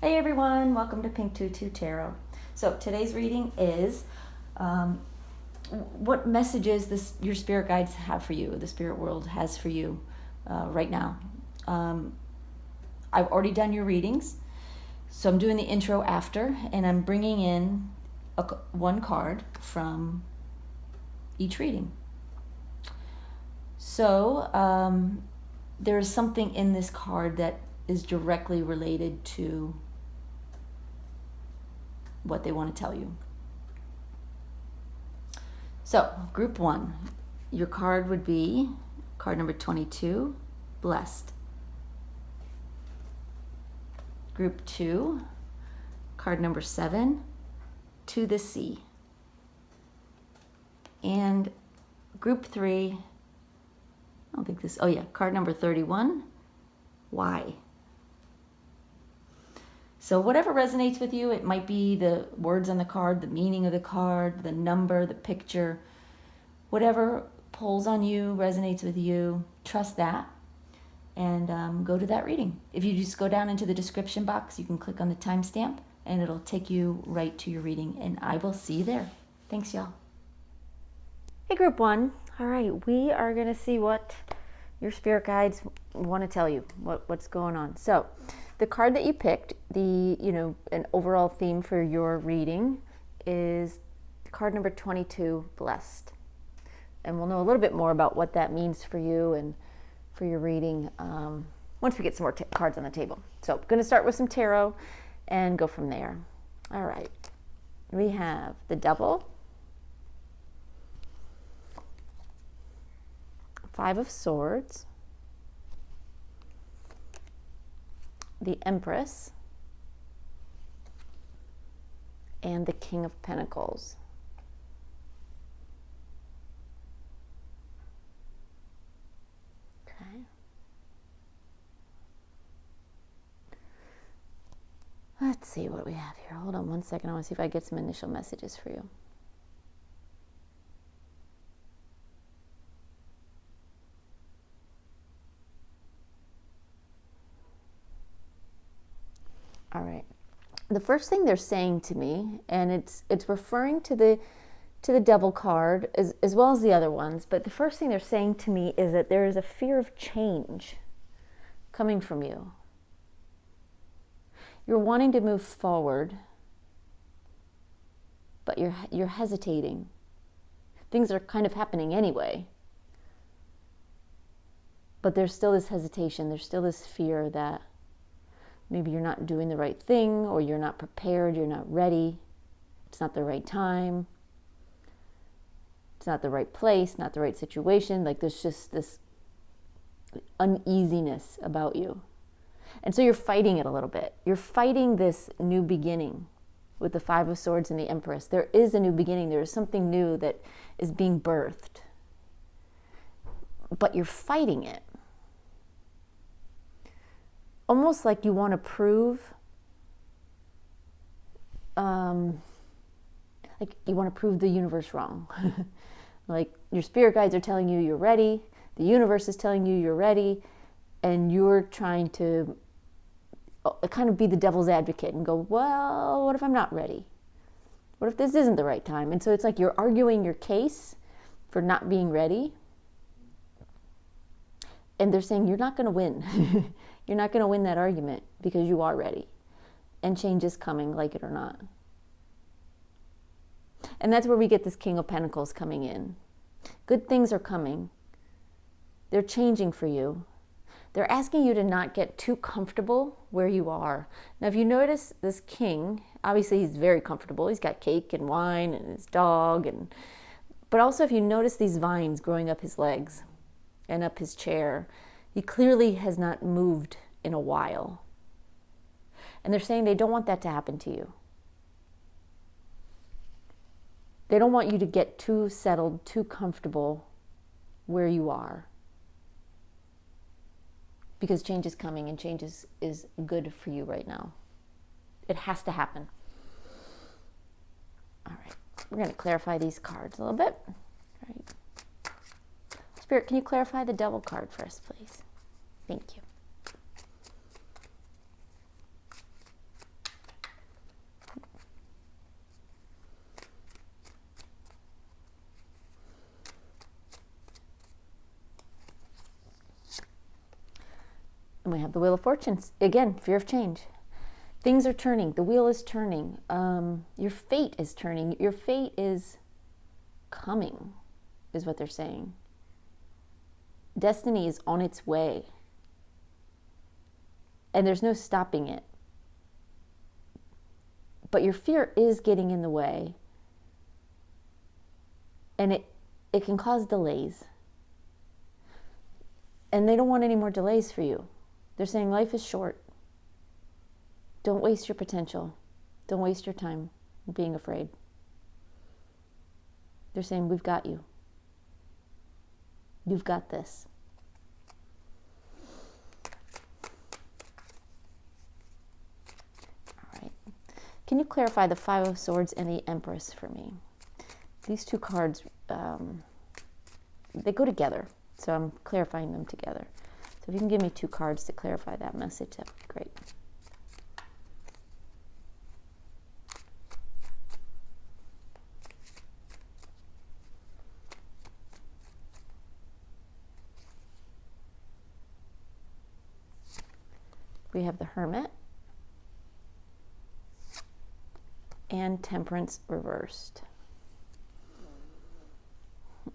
Hey everyone, welcome to Pink Tutu Tarot. So today's reading is what messages your spirit guides have for you, the spirit world has for you right now. I've already done your readings, so I'm doing the intro after, and I'm bringing in one card from each reading. So there's something in this card that is directly related to what they want to tell you. So, group 1, your card would be card number 22, Blessed. Group 2, card number 7, To the Sea. And group 3, card number 31, Why. So whatever resonates with you, it might be the words on the card, the meaning of the card, the number, the picture, whatever pulls on you, resonates with you, trust that, and go to that reading. If you just go down into the description box, you can click on the timestamp, and it'll take you right to your reading, and I will see you there. Thanks, y'all. Hey, group 1. All right, we are going to see what your spirit guides want to tell you, what's going on. So the card that you picked, an overall theme for your reading is card number 22, Blessed. And we'll know a little bit more about what that means for you and for your reading once we get some more cards on the table. So I'm going to start with some tarot and go from there. All right. We have the Devil, 5 of Swords, the Empress, and the King of Pentacles. Okay. Let's see what we have here. Hold on one second. I want to see if I get some initial messages for you. All right. The first thing they're saying to me, and it's referring to the Devil card as well as the other ones, but the first thing they're saying to me is that there is a fear of change coming from you. You're wanting to move forward, but you're hesitating. Things are kind of happening anyway, but there's still this hesitation. There's still this fear that maybe you're not doing the right thing, or you're not prepared, you're not ready, it's not the right time, it's not the right place, not the right situation. Like there's just this uneasiness about you. And so you're fighting it a little bit. You're fighting this new beginning with the 5 of Swords and the Empress. There is a new beginning. There is something new that is being birthed. But you're fighting it. Almost like you want to prove, the universe wrong. Like your spirit guides are telling you you're ready, the universe is telling you you're ready, and you're trying to kind of be the devil's advocate and go, well, what if I'm not ready? What if this isn't the right time? And so it's like you're arguing your case for not being ready. And they're saying you're not going to win. You're not going to win that argument because you are ready. And change is coming, like it or not. And that's where we get this King of Pentacles coming in. Good things are coming. They're changing for you. They're asking you to not get too comfortable where you are. Now, if you notice this king, obviously he's very comfortable. He's got cake and wine and his dog. But also if you notice these vines growing up his legs and up his chair, he clearly has not moved in a while. And they're saying they don't want that to happen to you. They don't want you to get too settled, too comfortable where you are. Because change is coming, and change is good for you right now. It has to happen. All right. We're going to clarify these cards a little bit. All right. Spirit, can you clarify the Devil card for us, please? Thank you. And we have the Wheel of Fortune. Again, fear of change. Things are turning. The wheel is turning. Your fate is turning. Your fate is coming, is what they're saying. Destiny is on its way. And there's no stopping it. But your fear is getting in the way. And it can cause delays. And they don't want any more delays for you. They're saying life is short. Don't waste your potential. Don't waste your time being afraid. They're saying, we've got you. You've got this. All right. Can you clarify the Five of Swords and the Empress for me? These two cards, they go together. So I'm clarifying them together. So if you can give me two cards to clarify that message, that would be great. We have the Hermit and Temperance reversed.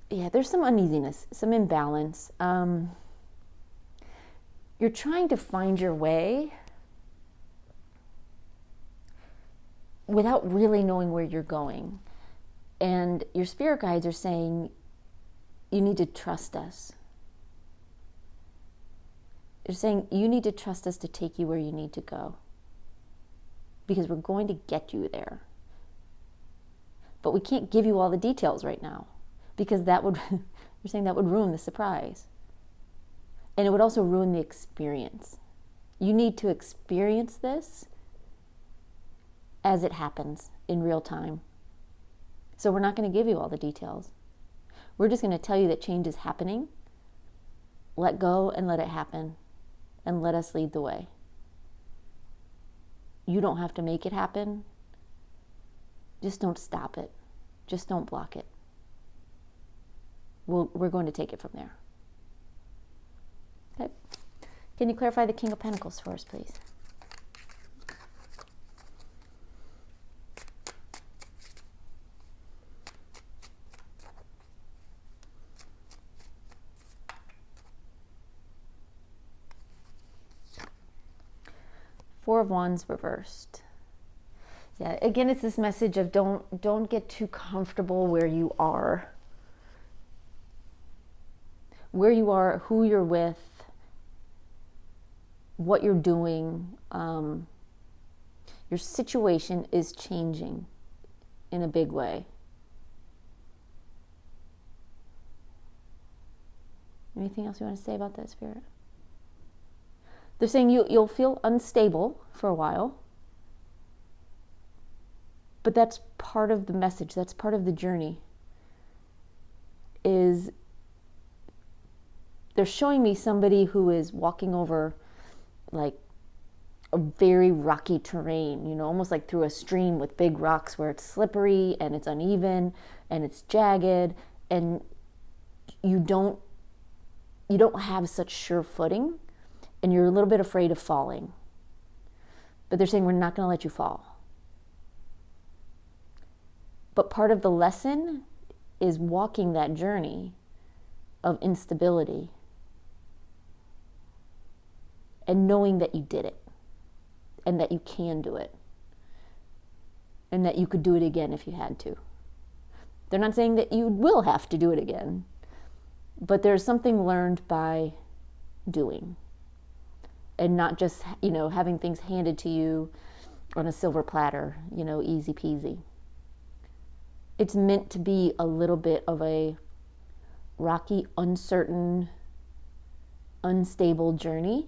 Yeah, there's some uneasiness, some imbalance. You're trying to find your way without really knowing where you're going. And your spirit guides are saying, you need to trust us. They're saying, you need to trust us to take you where you need to go. Because we're going to get you there. But we can't give you all the details right now. Because that would, you're saying that would ruin the surprise. And it would also ruin the experience. You need to experience this as it happens in real time. So we're not going to give you all the details. We're just going to tell you that change is happening. Let go and let it happen. And let us lead the way. You don't have to make it happen. Just don't stop it. Just don't block it. We're going to take it from there. Okay. Can you clarify the King of Pentacles for us, please? Four of Wands reversed. Yeah, again, it's this message of don't get too comfortable where you are. Where you are, who you're with, what you're doing. Your situation is changing in a big way. Anything else you want to say about that, Spirit? They're saying you'll feel unstable for a while. But that's part of the message. That's part of the journey. They're showing me somebody who is walking over like a very rocky terrain, almost like through a stream with big rocks where it's slippery and it's uneven and it's jagged, and you don't have such sure footing, and you're a little bit afraid of falling. But they're saying, we're not going to let you fall. But part of the lesson is walking that journey of instability and knowing that you did it and that you can do it and that you could do it again if you had to. They're not saying that you will have to do it again, but there's something learned by doing and not just, having things handed to you on a silver platter, easy peasy. It's meant to be a little bit of a rocky, uncertain, unstable journey.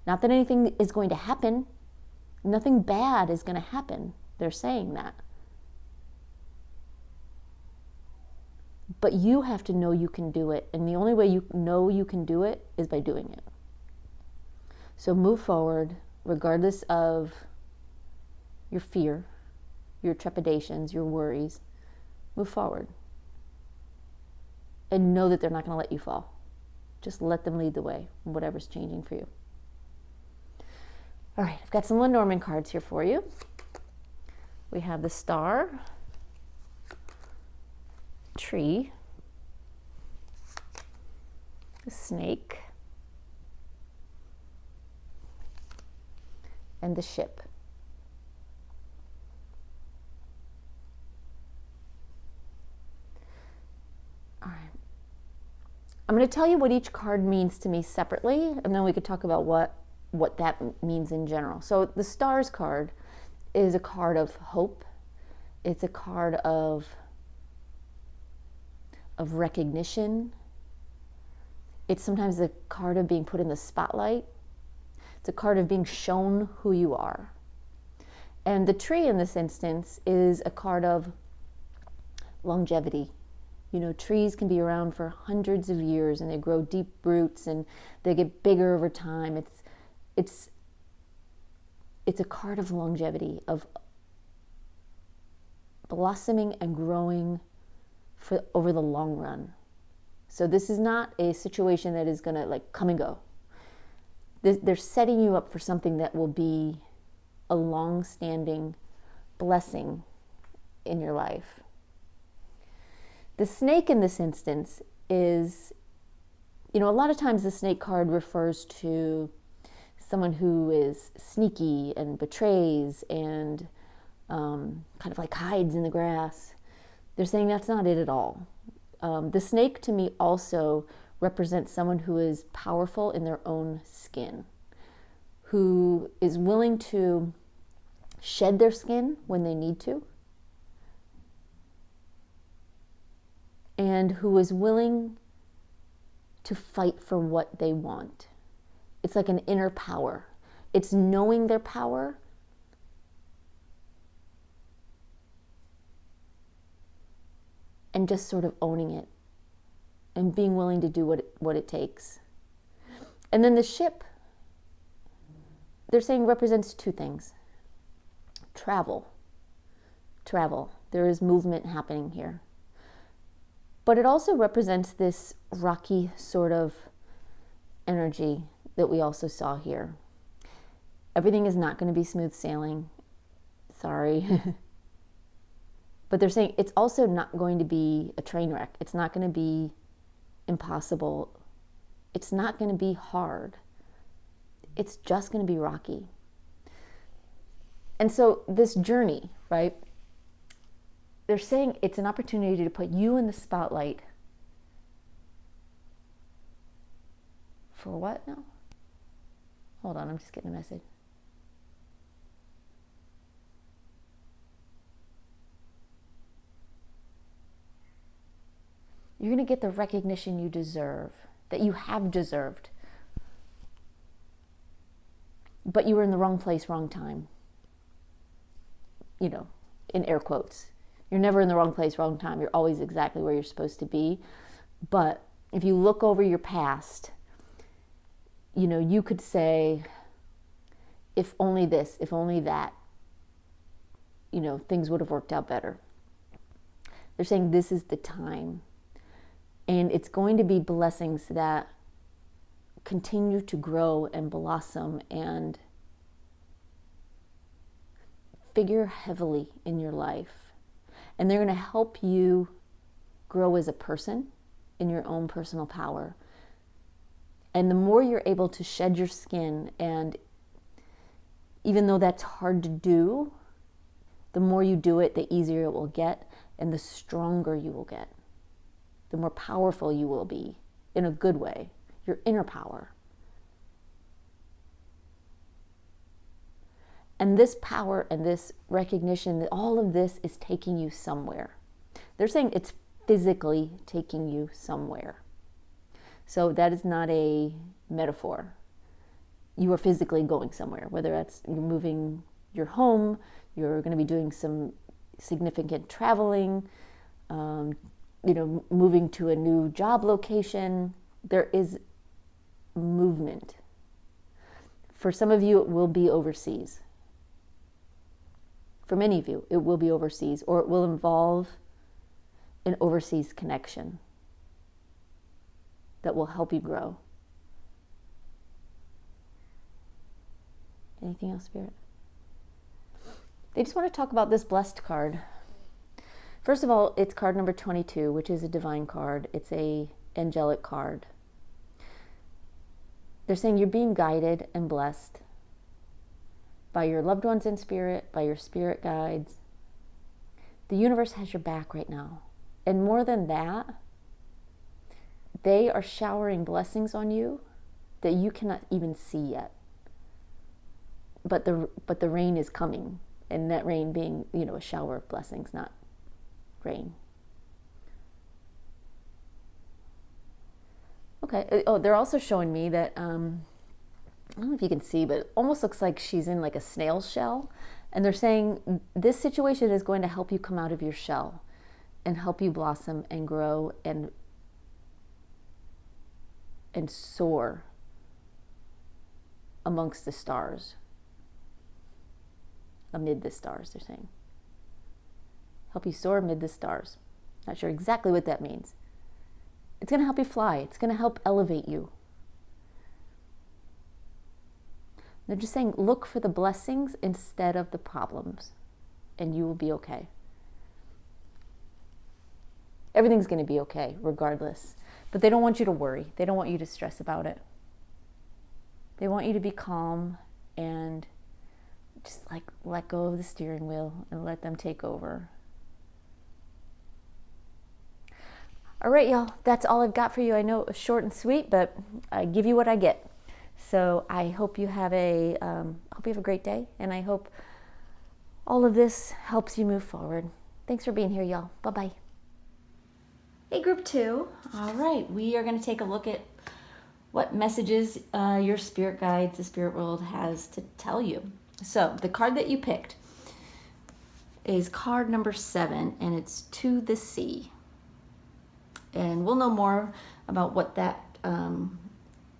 Not that anything is going to happen. Nothing bad is going to happen. They're saying that. But you have to know you can do it. And the only way you know you can do it is by doing it. So move forward, regardless of your fear, your trepidations, your worries. Move forward. And know that they're not going to let you fall. Just let them lead the way in whatever's changing for you. All right, I've got some Lenormand cards here for you. We have the star, tree, the snake, and the ship. All right. I'm going to tell you what each card means to me separately, and then we could talk about what that means in general. So the stars card is a card of hope. It's a card of recognition. It's sometimes a card of being put in the spotlight. It's a card of being shown who you are. And the tree in this instance is a card of longevity. You know, trees can be around for hundreds of years and they grow deep roots and they get bigger over time. It's a card of longevity, of blossoming and growing over the long run. So this is not a situation that is going to like come and go. They're setting you up for something that will be a long-standing blessing in your life. The snake in this instance is, you know, a lot of times the snake card refers to someone who is sneaky and betrays and kind of like hides in the grass. They're saying that's not it at all. The snake to me also represents someone who is powerful in their own skin, who is willing to shed their skin when they need to, and who is willing to fight for what they want. It's like an inner power. It's knowing their power and just sort of owning it and being willing to do what it takes. And then the ship, they're saying, represents two things. Travel. There is movement happening here. But it also represents this rocky sort of energy that we also saw here. Everything is not going to be smooth sailing. Sorry. But they're saying it's also not going to be a train wreck. It's not going to be impossible. It's not going to be hard. It's just going to be rocky. And so this journey, right? They're saying it's an opportunity to put you in the spotlight. For what now? Hold on, I'm just getting a message. You're going to get the recognition you deserve, that you have deserved. But you were in the wrong place, wrong time. You know, in air quotes. You're never in the wrong place, wrong time. You're always exactly where you're supposed to be. But if you look over your past, you know, you could say, if only this, if only that, you know, things would have worked out better. They're saying this is the time. And it's going to be blessings that continue to grow and blossom and figure heavily in your life. And they're going to help you grow as a person in your own personal power. And the more you're able to shed your skin, and even though that's hard to do, the more you do it, the easier it will get and the stronger you will get. The more powerful you will be in a good way, your inner power. And this power and this recognition that all of this is taking you somewhere. They're saying it's physically taking you somewhere. So that is not a metaphor. You are physically going somewhere, whether that's you're moving your home, you're going to be doing some significant traveling, you know, moving to a new job location. There is movement. For some of you, it will be overseas. For many of you, it will be overseas, or it will involve an overseas connection that will help you grow. Anything else, Spirit? They just want to talk about this blessed card. First of all, it's card number 22, which is a divine card. It's a angelic card. They're saying you're being guided and blessed by your loved ones in spirit, by your spirit guides. The universe has your back right now. And more than that, they are showering blessings on you that you cannot even see yet. But the rain is coming. And that rain being, a shower of blessings, not rain. Okay. Oh, they're also showing me that, I don't know if you can see, but it almost looks like she's in like a snail shell. And they're saying this situation is going to help you come out of your shell and help you blossom and grow and soar amongst the stars. Amid the stars, they're saying. Help you soar amid the stars. Not sure exactly what that means. It's going to help you fly. It's going to help elevate you. They're just saying, look for the blessings instead of the problems, and you will be okay. Everything's going to be okay, regardless. But they don't want you to worry. They don't want you to stress about it. They want you to be calm and just let go of the steering wheel and let them take over. All right, y'all, that's all I've got for you. I know it was short and sweet, but I give you what I get. So I hope you have a great day, and I hope all of this helps you move forward. Thanks for being here, y'all. Bye-bye. Hey, group 2. All right, we are going to take a look at what messages your spirit guides, the spirit world, has to tell you. So the card that you picked is card number 7, and it's To the Sea. And we'll know more about what that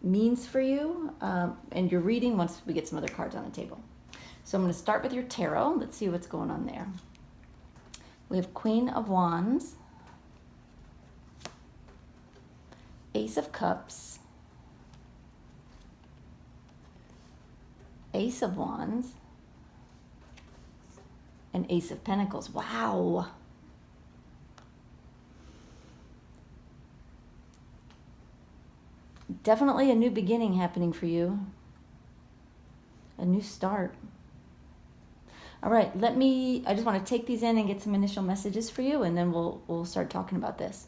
means for you and your reading once we get some other cards on the table. So I'm going to start with your tarot. Let's see what's going on there. We have Queen of Wands, Ace of Cups, Ace of Wands, and Ace of Pentacles. Wow. Definitely a new beginning happening for you. A new start. All right, I just want to take these in and get some initial messages for you, and then we'll start talking about this.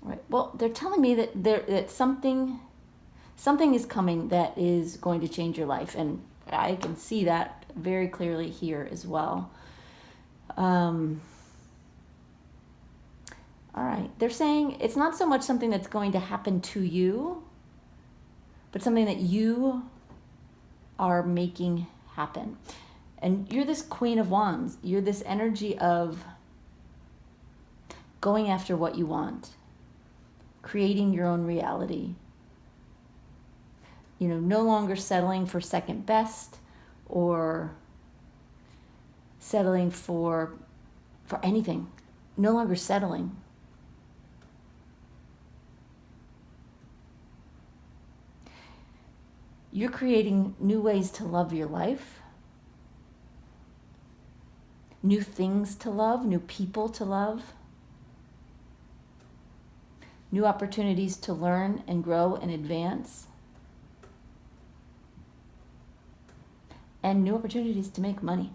Right. Well, they're telling me that something is coming that is going to change your life, and I can see that very clearly here as well. All right. They're saying it's not so much something that's going to happen to you, but something that you are making happen. And you're this Queen of Wands. You're this energy of going after what you want. Creating your own reality. No longer settling for second best or settling for anything. No longer settling. You're creating new ways to love your life, new things to love, new people to love. New opportunities to learn and grow and advance. And new opportunities to make money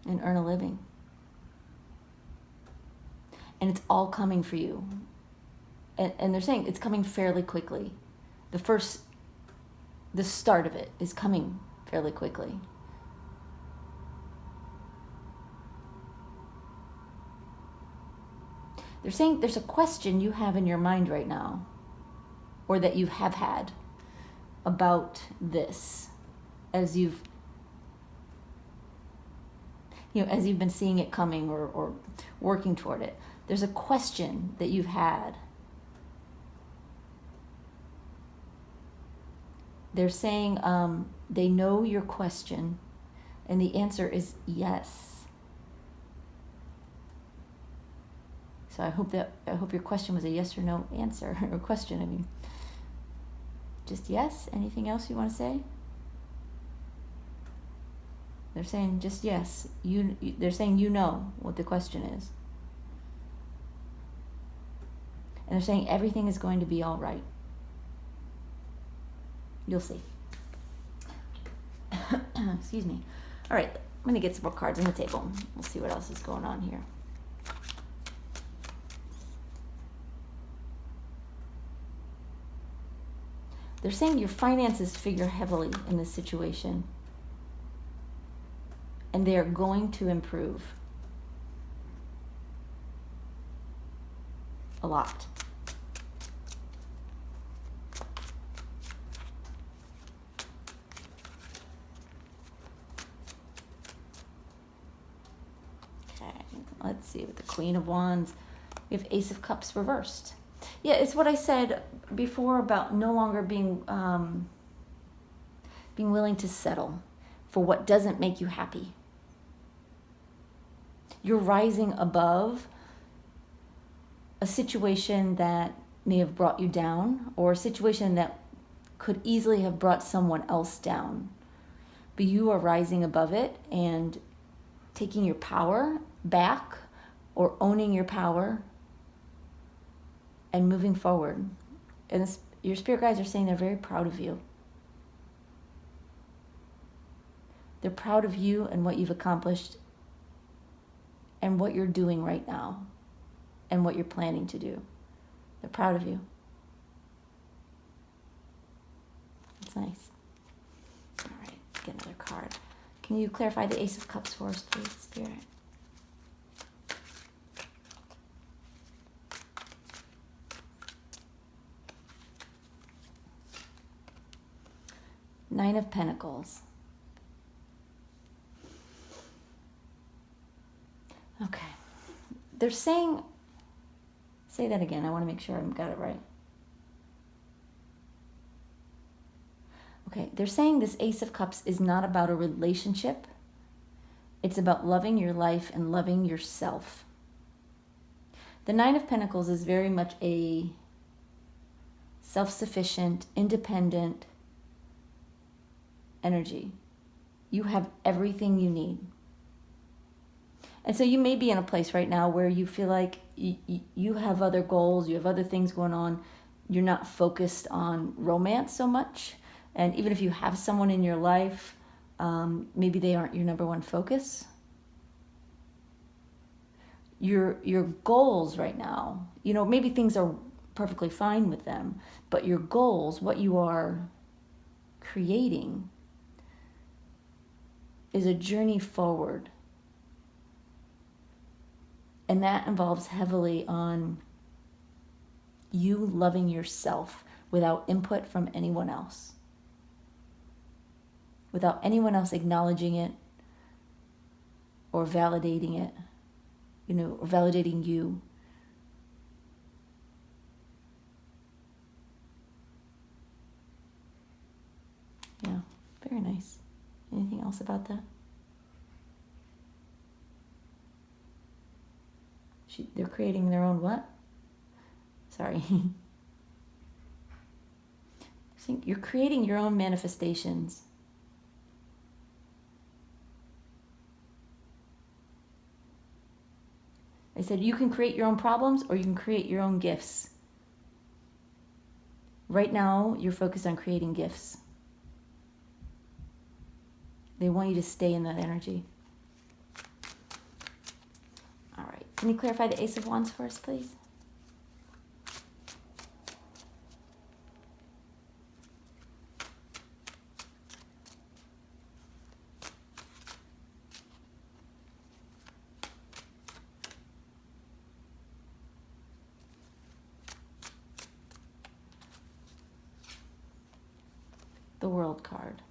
and earn a living. And it's all coming for you. And they're saying it's coming fairly quickly. The start of it is coming fairly quickly. They're saying there's a question you have in your mind right now, or that you have had about this as you've been seeing it coming or working toward it. There's a question that you've had They're saying they know your question, and the answer is yes. So I hope your question was a yes or no answer, or question, I mean. Just yes? Anything else you want to say? They're saying just yes. They're saying you know what the question is. And they're saying everything is going to be all right. You'll see. Excuse me. All right, I'm going to get some more cards on the table. We'll see what else is going on here. They're saying your finances figure heavily in this situation. And they are going to improve. A lot. Okay, let's see with the Queen of Wands. We have Ace of Cups reversed. Yeah, it's what I said before about no longer being willing to settle for what doesn't make you happy. You're rising above a situation that may have brought you down, or a situation that could easily have brought someone else down. But you are rising above it and taking your power back, or owning your power and moving forward. And your spirit guides are saying they're very proud of you. They're proud of you and what you've accomplished and what you're doing right now and what you're planning to do. They're proud of you. It's nice. All right, get another card. Can you clarify the Ace of Cups for us, please, Spirit? Nine of Pentacles. Okay. They're saying, say that again. I want to make sure I got it right. Okay. They're saying this Ace of Cups is not about a relationship. It's about loving your life and loving yourself. The Nine of Pentacles is very much a self-sufficient, independent energy. You have everything you need. And so you may be in a place right now where you feel like you have other goals, you have other things going on. You're not focused on romance so much. And even if you have someone in your life, maybe they aren't your number one focus. Your goals right now, maybe things are perfectly fine with them, but your goals, what you are creating, is a journey forward. And that involves heavily on you loving yourself without input from anyone else. Without anyone else acknowledging it or validating it, or validating you. Yeah, very nice. Anything else about that? They're creating their own what? Sorry. You're creating your own manifestations. I said you can create your own problems or you can create your own gifts. Right now, you're focused on creating gifts. They want you to stay in that energy. All right. Can you clarify the Ace of Wands for us, please? The World card.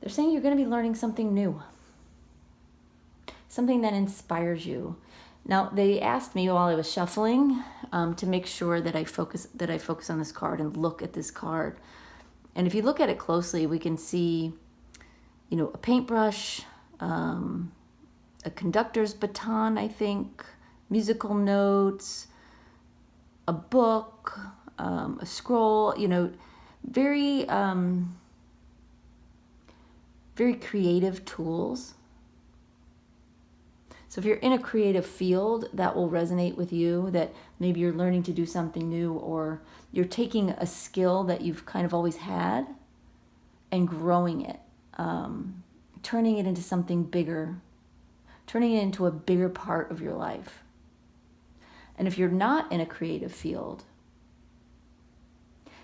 They're saying you're going to be learning something new. Something that inspires you. Now, they asked me while I was shuffling to make sure that I focus on this card and look at this card. And if you look at it closely, we can see, a paintbrush, a conductor's baton, I think, musical notes, a book, a scroll, very, very creative tools. So if you're in a creative field, that will resonate with you, that maybe you're learning to do something new, or you're taking a skill that you've kind of always had and growing it, turning it into something bigger, turning it into a bigger part of your life. And if you're not in a creative field,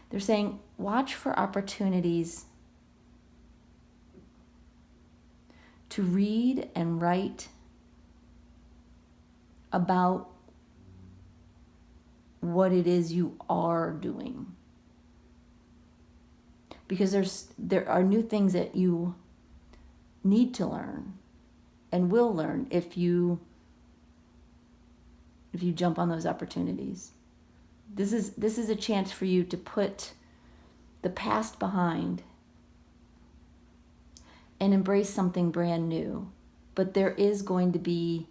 they're saying, watch for opportunities to read and write about what it is you are doing. Because there are new things that you need to learn and will learn if you jump on those opportunities. This is a chance for you to put the past behind and embrace something brand new. But there is going to be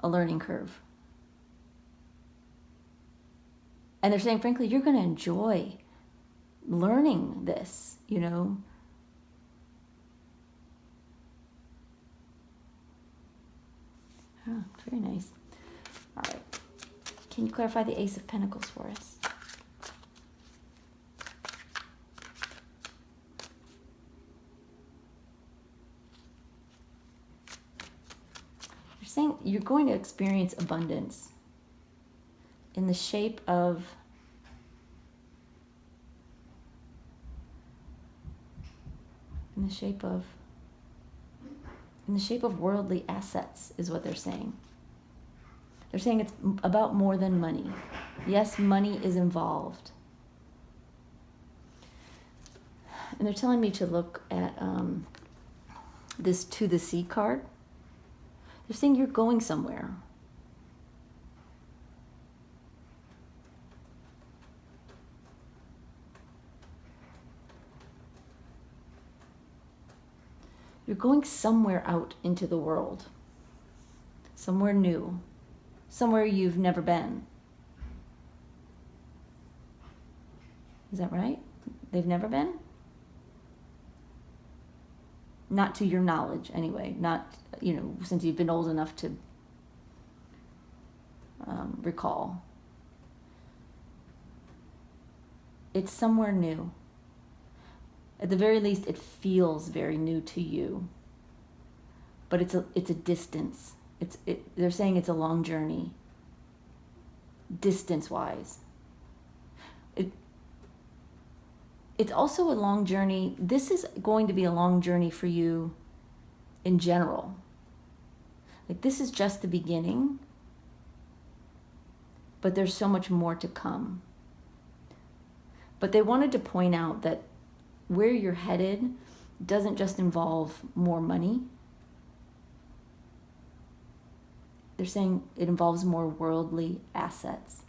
a learning curve. And they're saying, frankly, you're going to enjoy learning this, Oh, very nice. All right. Can you clarify the Ace of Pentacles for us? You're saying you're going to experience abundance in the shape of worldly assets is what they're saying. They're saying it's about more than money. Yes, money is involved. And they're telling me to look at this To the Sea card. They're saying you're going somewhere. You're going somewhere out into the world. Somewhere new. Somewhere you've never been. Is that right? They've never been? Not to your knowledge, anyway. Not, since you've been old enough to recall. It's somewhere new. At the very least, it feels very new to you. But it's a distance. They're saying it's a long journey, distance-wise. It's also a long journey. This is going to be a long journey for you in general. Like, this is just the beginning, but there's so much more to come. But they wanted to point out that where you're headed doesn't just involve more money. They're saying it involves more worldly assets.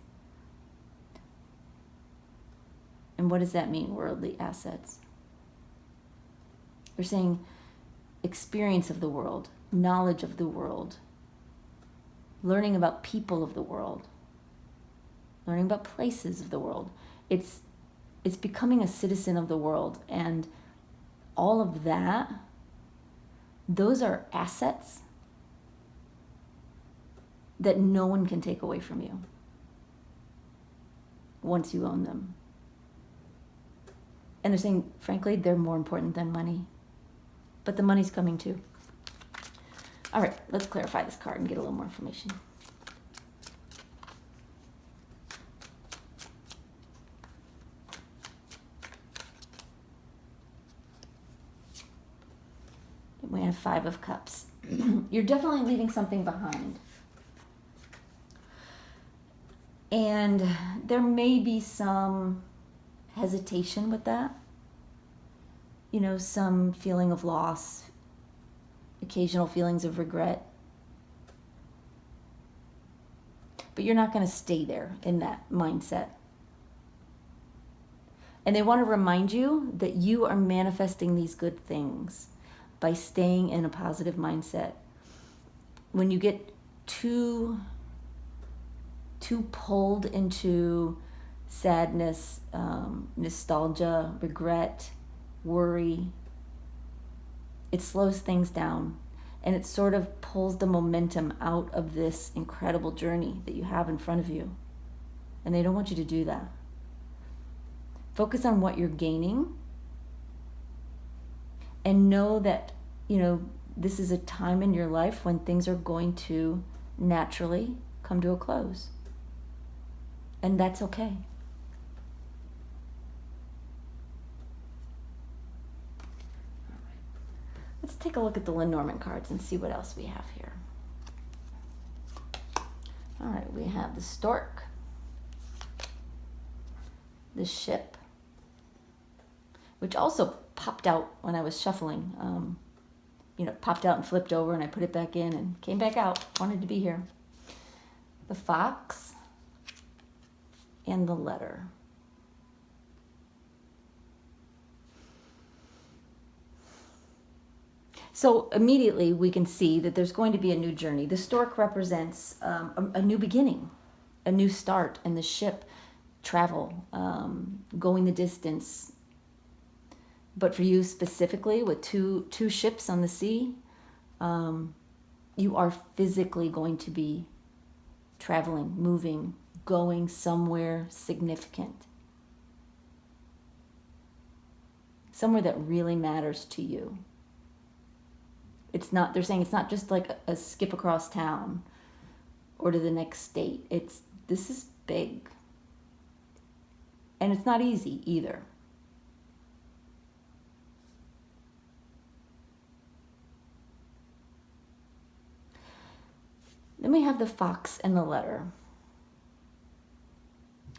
And what does that mean, worldly assets? They're saying experience of the world, knowledge of the world, learning about people of the world, learning about places of the world. It's becoming a citizen of the world, and all of that, those are assets that no one can take away from you once you own them. And they're saying, frankly, they're more important than money. But the money's coming too. All right, let's clarify this card and get a little more information. We have 5 of Cups. You're definitely leaving something behind. And there may be some hesitation with that. Some feeling of loss, occasional feelings of regret. But you're not going to stay there in that mindset. And they want to remind you that you are manifesting these good things by staying in a positive mindset. When you get too pulled into sadness, nostalgia, regret, worry, it slows things down, and it sort of pulls the momentum out of this incredible journey that you have in front of you. And they don't want you to do that. Focus on what you're gaining, and know that, this is a time in your life when things are going to naturally come to a close. And that's okay. Let's take a look at the Lenormand cards and see what else we have here. All right, we have the stork, the ship, which also popped out when I was shuffling. Popped out and flipped over, and I put it back in and came back out. Wanted to be here. The fox and the letter. So immediately we can see that there's going to be a new journey. The stork represents a new beginning, a new start, and the ship, travel, going the distance. But for you specifically, with two ships on the sea, you are physically going to be traveling, moving, going somewhere significant. Somewhere that really matters to you. They're saying it's not just like a skip across town or to the next state. This is big. And it's not easy either. Then we have the fox and the letter.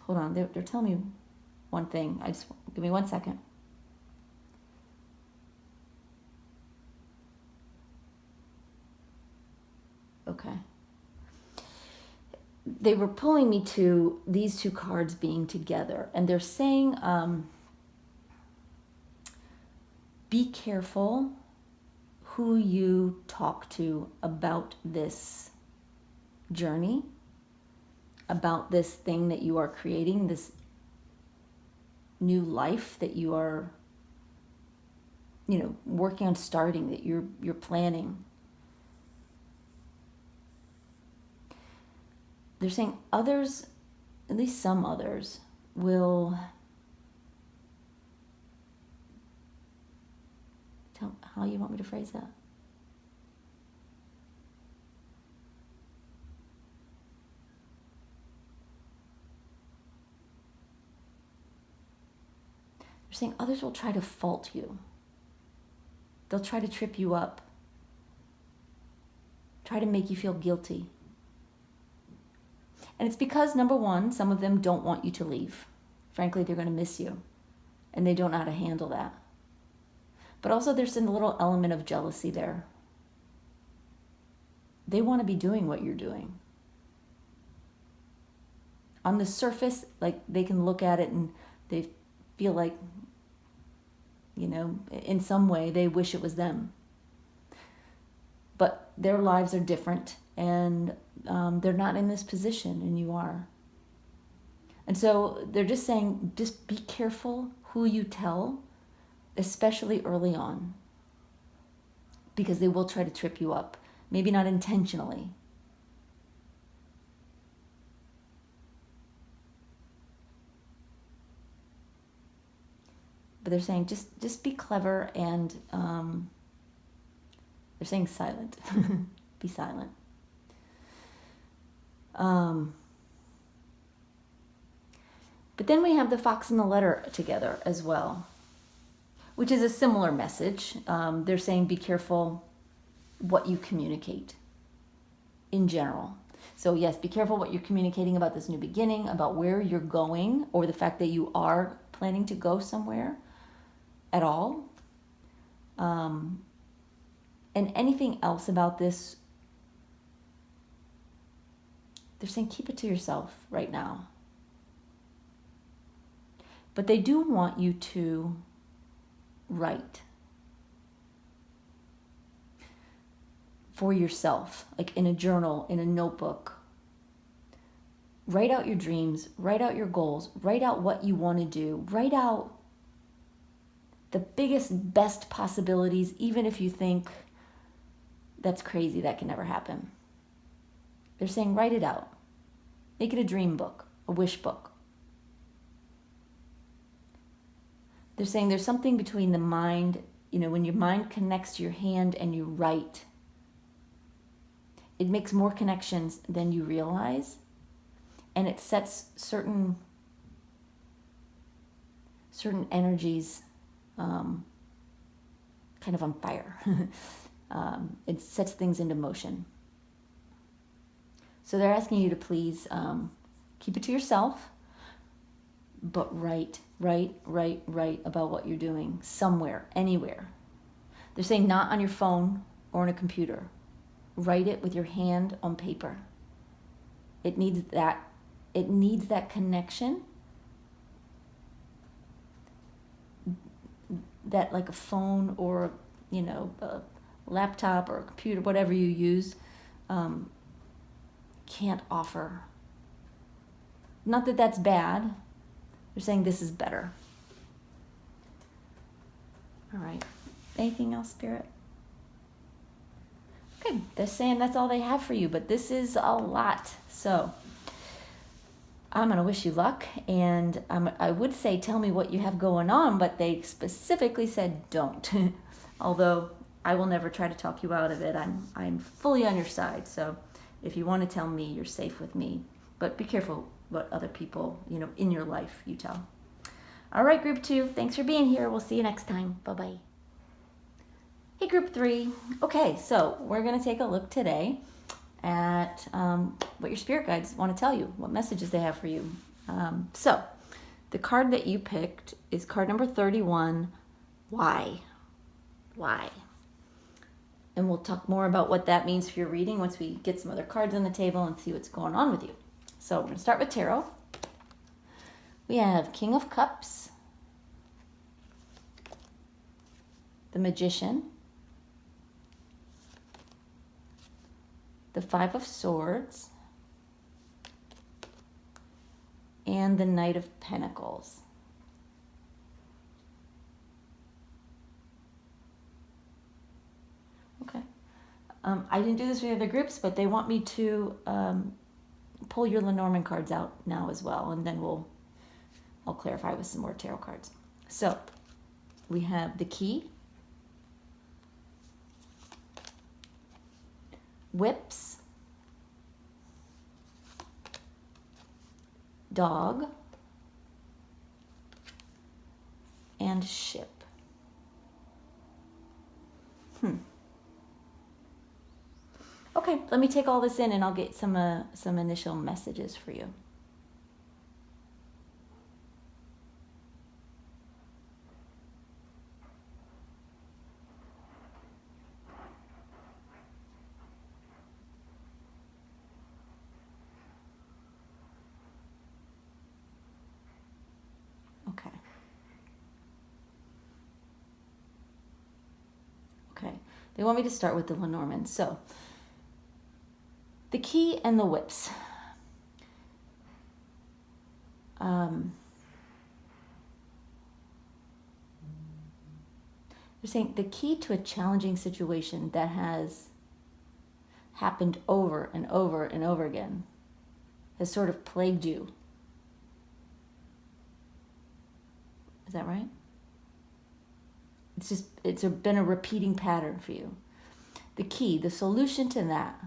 Hold on, they're telling me one thing. Give me 1 second. Okay. They were pulling me to these two cards being together, and they're saying, be careful who you talk to about this journey, about this thing that you are creating, this new life that you are, working on starting, that you're planning. They're saying others, at least some others, will tell how you want me to phrase that. They're saying others will try to fault you. They'll try to trip you up, try to make you feel guilty. And it's because, number one, some of them don't want you to leave. Frankly, they're going to miss you, and they don't know how to handle that. But also there's a little element of jealousy there. They want to be doing what you're doing. On the surface, like, they can look at it and they feel like, in some way they wish it was them. But their lives are different, and they're not in this position, and you are. And so they're just saying, just be careful who you tell, especially early on, because they will try to trip you up. Maybe not intentionally. But they're saying, just be clever, and they're saying silent. Be silent. But then we have the fox and the letter together as well, which is a similar message. They're saying be careful what you communicate in general. So yes, be careful what you're communicating about this new beginning, about where you're going, or the fact that you are planning to go somewhere at all. And anything else about this, They're saying keep it to yourself right now. But they do want you to write for yourself, like in a journal, in a notebook. Write out your dreams, write out your goals, write out what you want to do, write out the biggest, best possibilities, even if you think that's crazy, that can never happen. They're saying write it out. Make it a dream book, a wish book. They're saying there's something between the mind, when your mind connects to your hand and you write, it makes more connections than you realize, and it sets certain energies kind of on fire. It sets things into motion. So they're asking you to please keep it to yourself, but write about what you're doing somewhere, anywhere. They're saying not on your phone or on a computer. Write it with your hand on paper. It needs that connection that, like a phone or a laptop or a computer, whatever you use, can't offer. Not that that's bad. They're saying this is better. All right. Anything else, Spirit? Okay, they're saying that's all they have for you, but this is a lot. So I'm going to wish you luck, and I would say tell me what you have going on, but they specifically said don't. Although I will never try to talk you out of it. I'm fully on your side, so if you want to tell me, you're safe with me. But be careful what other people, in your life you tell. All right, Group 2, thanks for being here. We'll see you next time. Bye-bye. Hey, Group 3. Okay, so we're going to take a look today at what your spirit guides want to tell you, what messages they have for you. So the card that you picked is card number 31, Why? Why? And we'll talk more about what that means for your reading once we get some other cards on the table and see what's going on with you. So we're going to start with tarot. We have King of Cups, the Magician, the Five of Swords, and the Knight of Pentacles. Okay. I didn't do this for the other groups, but they want me to pull your Lenormand cards out now as well, and then I'll clarify with some more tarot cards. So we have the Key, Whips, Dog, and Ship. Okay, let me take all this in and I'll get some initial messages for you. Okay. They want me to start with the Lenormand. So, the Key and the Whips. They're saying the key to a challenging situation that has happened over and over and over again has sort of plagued you. Is that right? It's been a repeating pattern for you. The key, the solution to that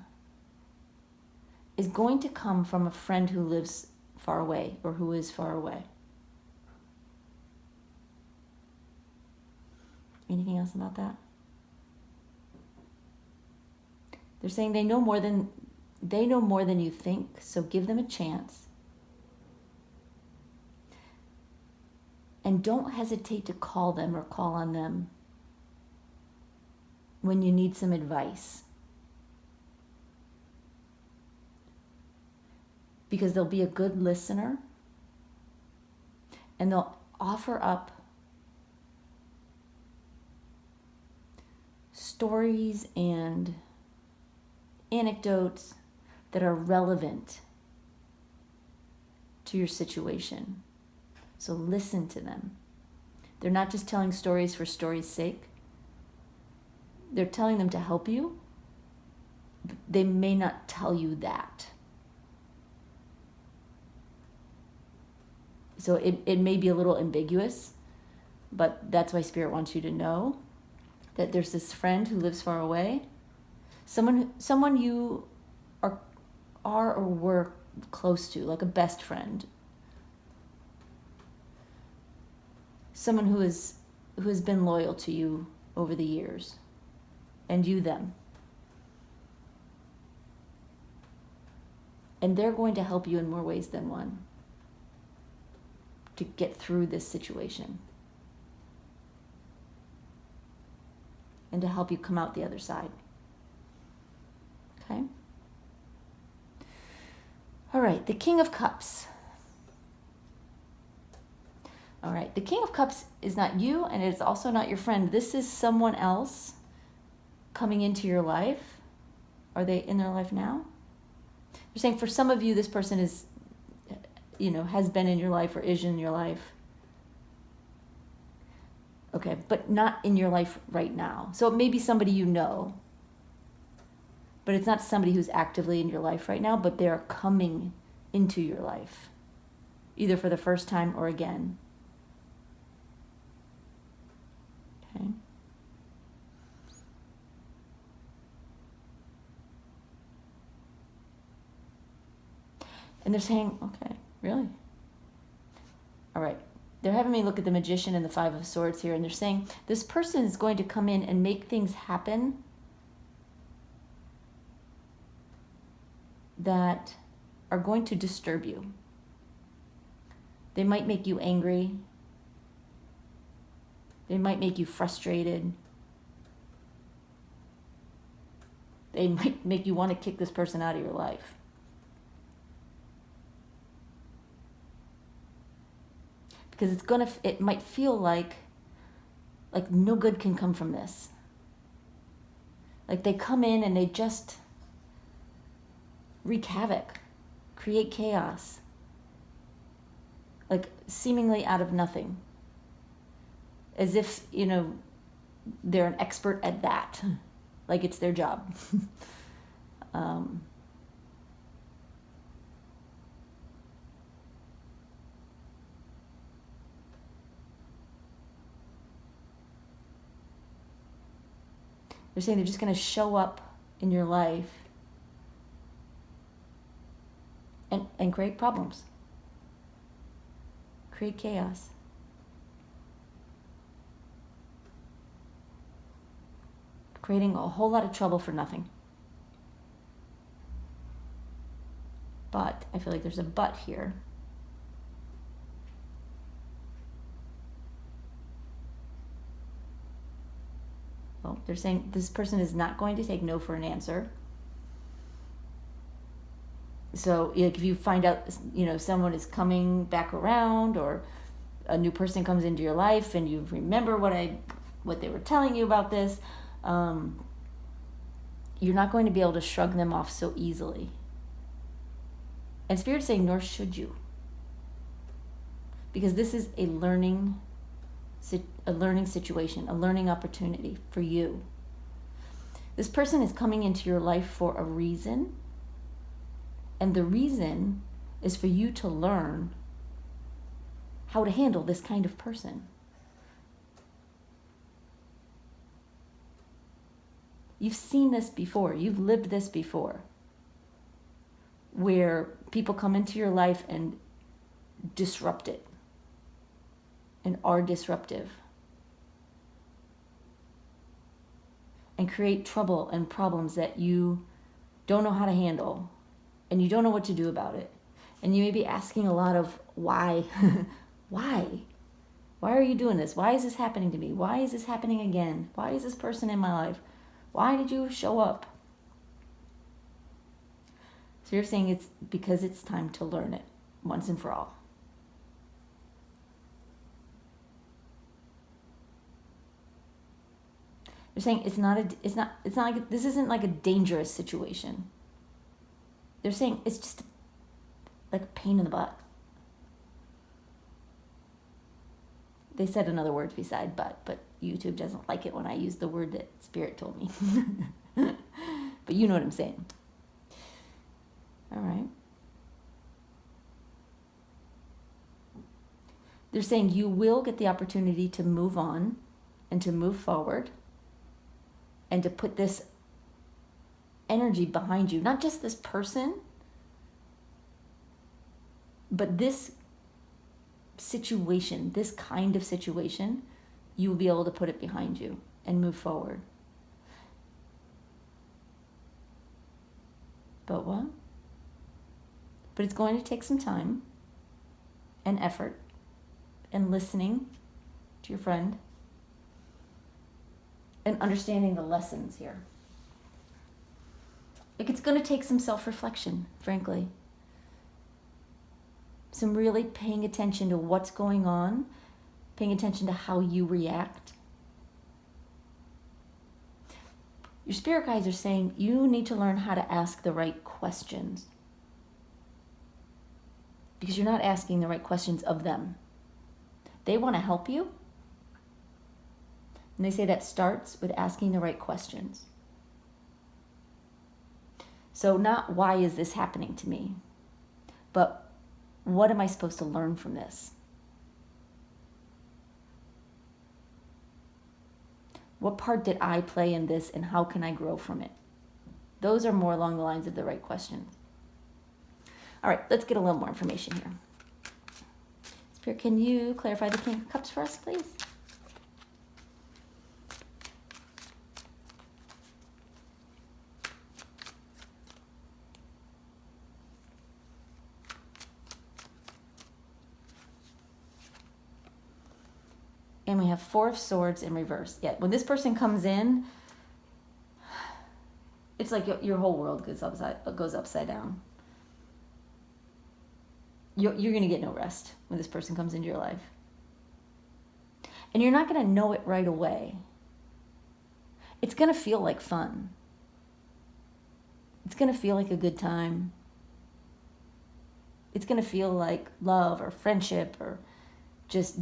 is going to come from a friend who lives far away or who is far away. Anything else about that? They're saying they know more than you think, so give them a chance. And don't hesitate to call them or call on them when you need some advice. because they'll be a good listener and they'll offer up stories and anecdotes that are relevant to your situation. So listen to them. They're not just telling stories for story's sake. They're telling them to help you. They may not tell you that. So it may be a little ambiguous, but that's why Spirit wants you to know that there's this friend who lives far away, someone you are or were close to, like a best friend, someone who has been loyal to you over the years, and you them. And they're going to help you in more ways than one to get through this situation and to help you come out the other side. Okay? All right, the King of Cups. All right, the King of Cups is not you, and it's also not your friend. This is someone else coming into your life. Are they in their life now? You're saying for some of you, this person is, has been in your life or is in your life. Okay, but not in your life right now. So it may be somebody you know, but it's not somebody who's actively in your life right now, but they're coming into your life, either for the first time or again. Okay. And they're saying, okay, really? All right. They're having me look at the Magician and the Five of Swords here, and they're saying this person is going to come in and make things happen that are going to disturb you. They might make you angry. They might make you frustrated. They might make you want to kick this person out of your life. Because it might feel like no good can come from this. Like they come in and they just wreak havoc, create chaos, like seemingly out of nothing. As if, they're an expert at that, like it's their job. They're saying they're just going to show up in your life and create problems, create chaos. Creating a whole lot of trouble for nothing. But I feel like there's a but here. Well, they're saying this person is not going to take no for an answer. So if you find out, someone is coming back around, or a new person comes into your life and you remember what they were telling you about this, you're not going to be able to shrug them off so easily. And Spirit's saying, nor should you. Because this is a learning situation, a learning opportunity for you. This person is coming into your life for a reason. And the reason is for you to learn how to handle this kind of person. You've seen this before. You've lived this before. Where people come into your life and disrupt it. And are disruptive. And create trouble and problems that you don't know how to handle. And you don't know what to do about it. And you may be asking a lot of why? Why? Why are you doing this? Why is this happening to me? Why is this happening again? Why is this person in my life? Why did you show up? So you're saying it's because it's time to learn it once and for all. You're saying it's not like, this isn't like a dangerous situation. They're saying it's just like a pain in the butt. They said another word beside but YouTube doesn't like it when I use the word that Spirit told me. But you know what I'm saying. All right. They're saying you will get the opportunity to move on and to move forward and to put this energy behind you. Not just this person, but this situation, this kind of situation, you will be able to put it behind you and move forward. But what? But it's going to take some time and effort and listening to your friend and understanding the lessons here. Like, it's going to take some self-reflection, frankly. Some really paying attention to what's going on, paying attention to how you react. Your spirit guides are saying you need to learn how to ask the right questions, because you're not asking the right questions of them. They want to help you, and they say that starts with asking the right questions. So not why is this happening to me, but what am I supposed to learn from this? What part did I play in this, and how can I grow from it? Those are more along the lines of the right questions. All right, let's get a little more information here. Spirit, can you clarify the King of Cups for us, please? And we have Four of Swords in reverse. Yeah, when this person comes in, it's like your whole world goes upside down. You're going to get no rest when this person comes into your life. And you're not going to know it right away. It's going to feel like fun. It's going to feel like a good time. It's going to feel like love or friendship or just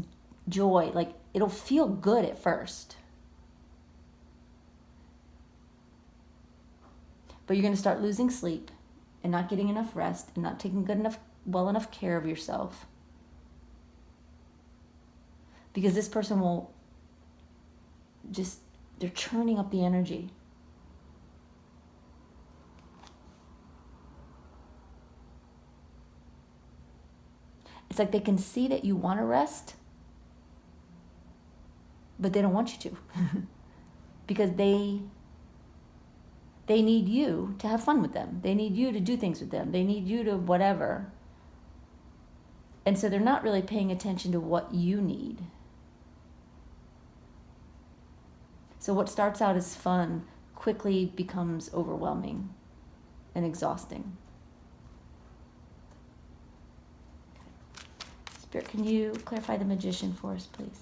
joy. Like, it'll feel good at first. But you're going to start losing sleep and not getting enough rest and not taking well enough care of yourself. Because this person will they're churning up the energy. It's like they can see that you want to rest, but they don't want you to. Because they need you to have fun with them. They need you to do things with them. They need you to whatever. And so they're not really paying attention to what you need. So what starts out as fun quickly becomes overwhelming and exhausting. Spirit, can you clarify the Magician for us, please?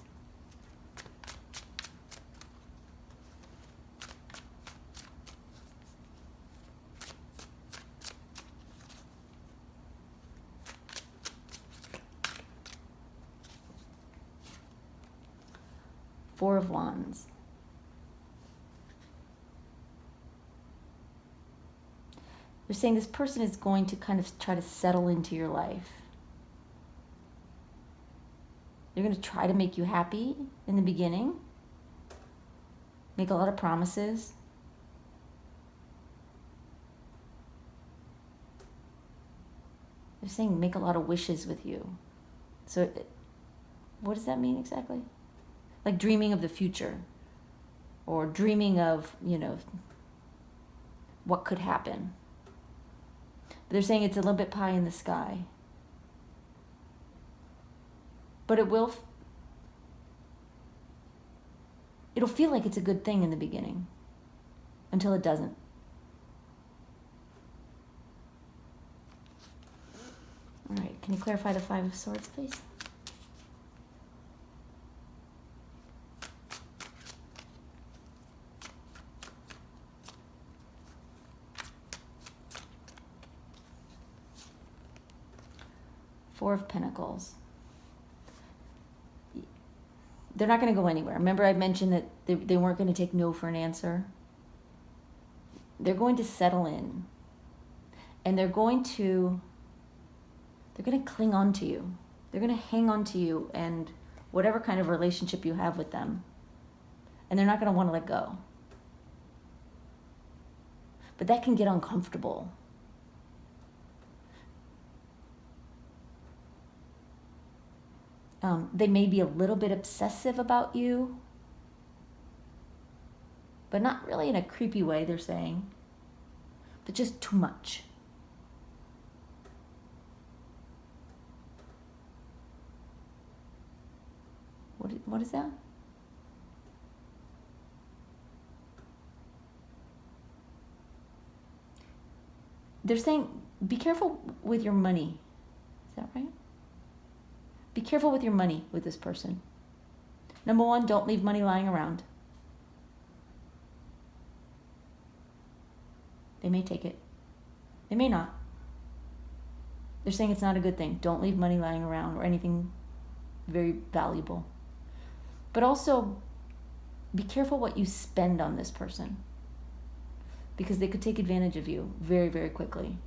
Four of Wands. They're saying this person is going to kind of try to settle into your life. They're going to try to make you happy in the beginning. Make a lot of promises. They're saying make a lot of wishes with you. So what does that mean exactly? Like dreaming of the future, or dreaming of, what could happen. But they're saying it's a little bit pie in the sky. But it'll feel like it's a good thing in the beginning, until it doesn't. Can you clarify the Five of Swords, please? Four of Pentacles. They're not going to go anywhere. Remember I mentioned that they weren't going to take no for an answer? They're going to settle in. And they're going to cling on to you. They're going to hang on to you and whatever kind of relationship you have with them. And they're not going to want to let go. But that can get uncomfortable. They may be a little bit obsessive about you, but not really in a creepy way, they're saying, but just too much. What is that? They're saying, be careful with your money. Is that right? Be careful with your money with this person. Number one, don't leave money lying around. They may take it. They may not. They're saying it's not a good thing. Don't leave money lying around or anything very valuable. But also, be careful what you spend on this person, because they could take advantage of you very, very quickly.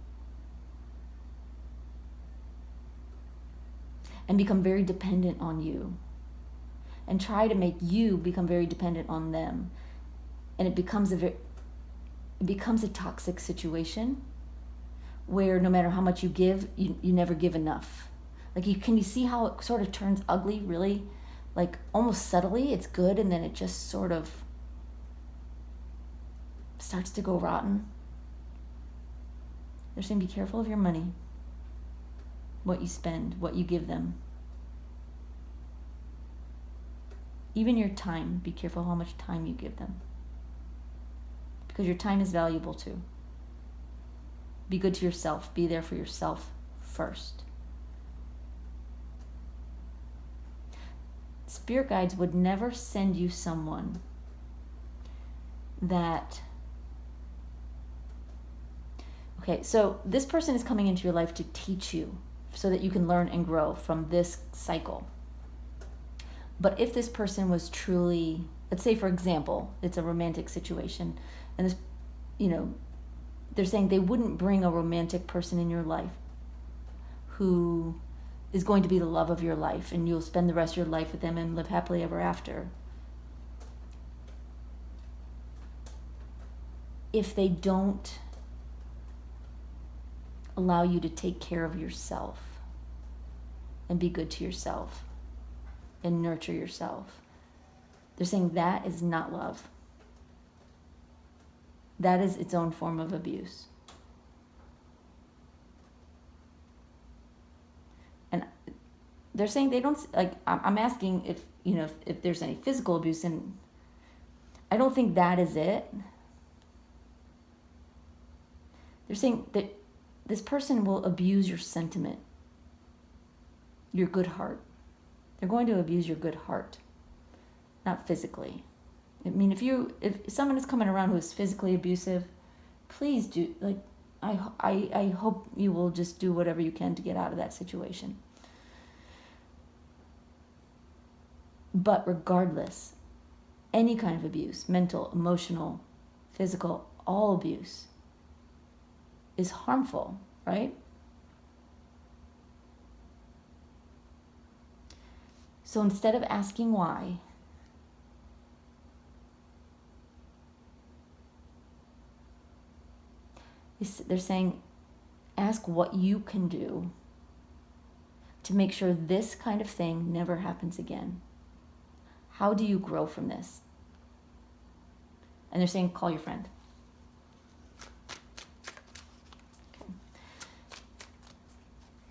And become very dependent on you. And try to make you become very dependent on them. And it becomes a toxic situation where no matter how much you give, you never give enough. Like, can you see how it sort of turns ugly, really? Like, almost subtly, it's good, and then it just sort of starts to go rotten. They're saying be careful of your money. What you spend, what you give them. Even your time, be careful how much time you give them. Because your time is valuable too. Be good to yourself. Be there for yourself first. Spirit guides would never send you someone that... Okay, so this person is coming into your life to teach you so that you can learn and grow from this cycle. But if this person was truly, let's say for example, it's a romantic situation, and this, they're saying they wouldn't bring a romantic person in your life who is going to be the love of your life and you'll spend the rest of your life with them and live happily ever after. If they don't allow you to take care of yourself and be good to yourself and nurture yourself. They're saying that is not love. That is its own form of abuse. And they're saying they don't, like, I'm asking if there's any physical abuse, and I don't think that is it. They're saying that this person will abuse your sentiment, your good heart. They're going to abuse your good heart, not physically. I mean, if someone is coming around who is physically abusive, please do, I hope you will just do whatever you can to get out of that situation. But regardless, any kind of abuse, mental, emotional, physical, all abuse is harmful, right? So instead of asking why, they're saying, ask what you can do to make sure this kind of thing never happens again. How do you grow from this? And they're saying, call your friend. Okay.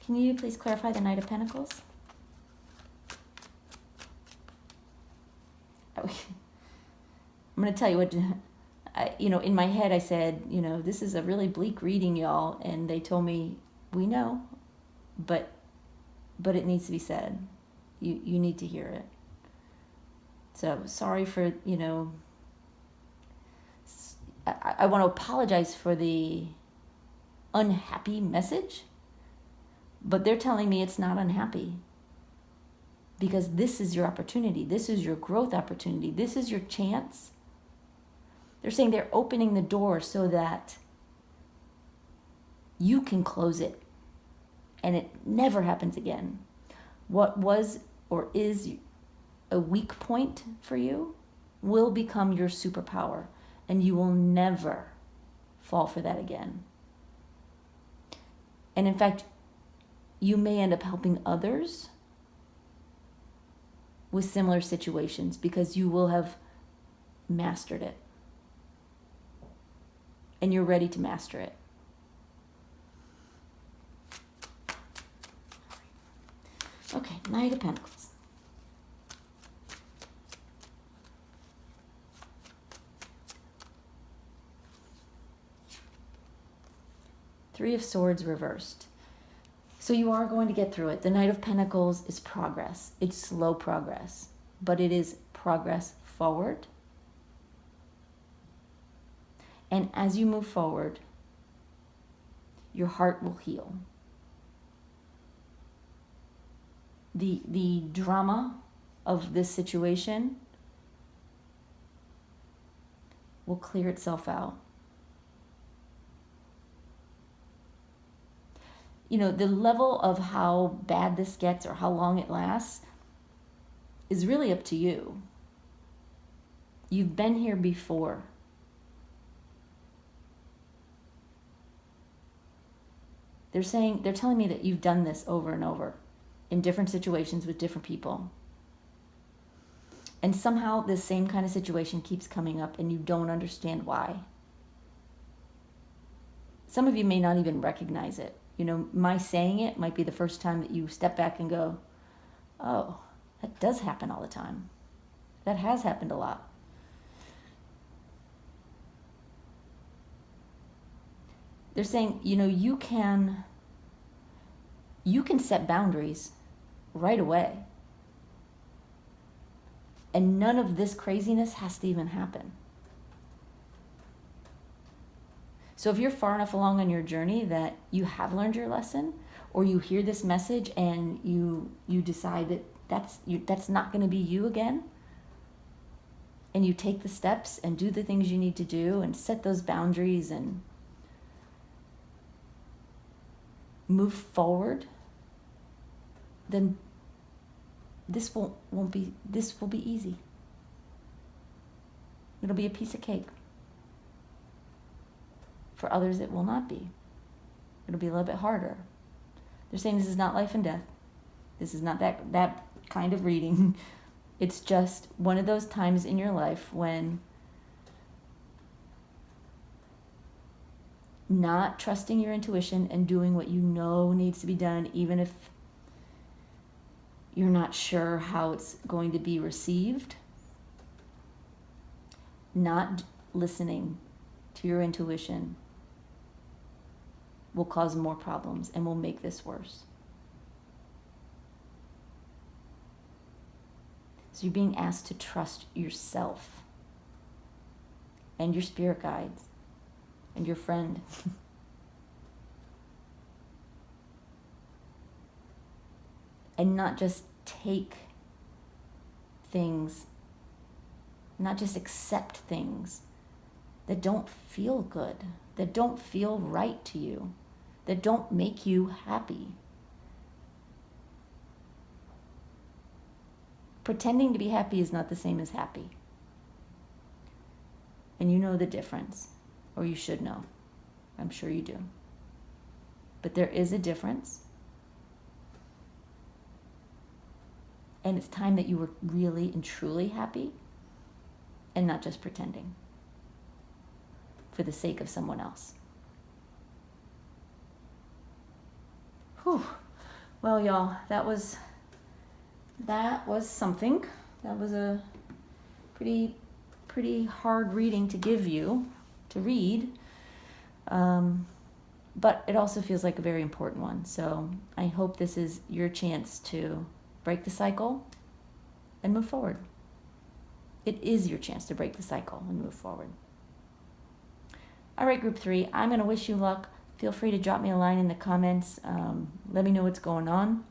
Can you please clarify the Knight of Pentacles? I'm going to tell you what, in my head I said, this is a really bleak reading, y'all. And they told me, we know, but but it needs to be said. You need to hear it. So sorry for, I want to apologize for the unhappy message, but they're telling me it's not unhappy, because this is your opportunity. This is your growth opportunity. This is your chance. They're saying they're opening the door so that you can close it and it never happens again. What was or is a weak point for you will become your superpower, and you will never fall for that again. And in fact, you may end up helping others with similar situations because you will have mastered it. And you're ready to master it. Okay, Knight of Pentacles. Three of Swords reversed. So you are going to get through it. The Knight of Pentacles is progress. It's slow progress, but it is progress forward. And as you move forward, your heart will heal. The drama of this situation will clear itself out. The level of how bad this gets or how long it lasts is really up to you. You've been here before. They're telling me that you've done this over and over in different situations with different people. And somehow this same kind of situation keeps coming up and you don't understand why. Some of you may not even recognize it. My saying it might be the first time that you step back and go, oh, that does happen all the time. That has happened a lot. They're saying, you can set boundaries right away. And none of this craziness has to even happen. So if you're far enough along on your journey that you have learned your lesson, or you hear this message and you decide that that's not going to be you again, and you take the steps and do the things you need to do and set those boundaries and move forward, then this will be easy. It'll be a piece of cake. For others, it will not be. It'll be a little bit harder. They're saying this is not life and death. This is not that kind of reading. It's just one of those times in your life when not trusting your intuition and doing what you know needs to be done, even if you're not sure how it's going to be received, not listening to your intuition will cause more problems and will make this worse. So you're being asked to trust yourself and your spirit guides and your friend. And not just take things, not just accept things that don't feel good, that don't feel right to you, that don't make you happy. Pretending to be happy is not the same as happy. And you know the difference, or you should know. I'm sure you do. But there is a difference. And it's time that you were really and truly happy and not just pretending for the sake of someone else. Whew. Well, y'all, that was something. That was a pretty hard reading to give you, to read. but it also feels like a very important one. So I hope this is your chance to break the cycle and move forward. It is your chance to break the cycle and move forward. All right, group 3, I'm going to wish you luck. Feel free to drop me a line in the comments. Let me know what's going on.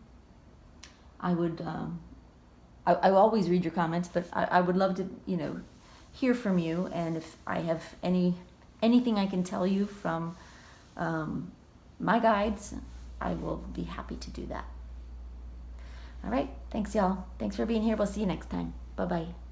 I would, I always read your comments, but I would love to, hear from you. And if I have anything I can tell you from my guides, I will be happy to do that. All right. Thanks, y'all. Thanks for being here. We'll see you next time. Bye-bye.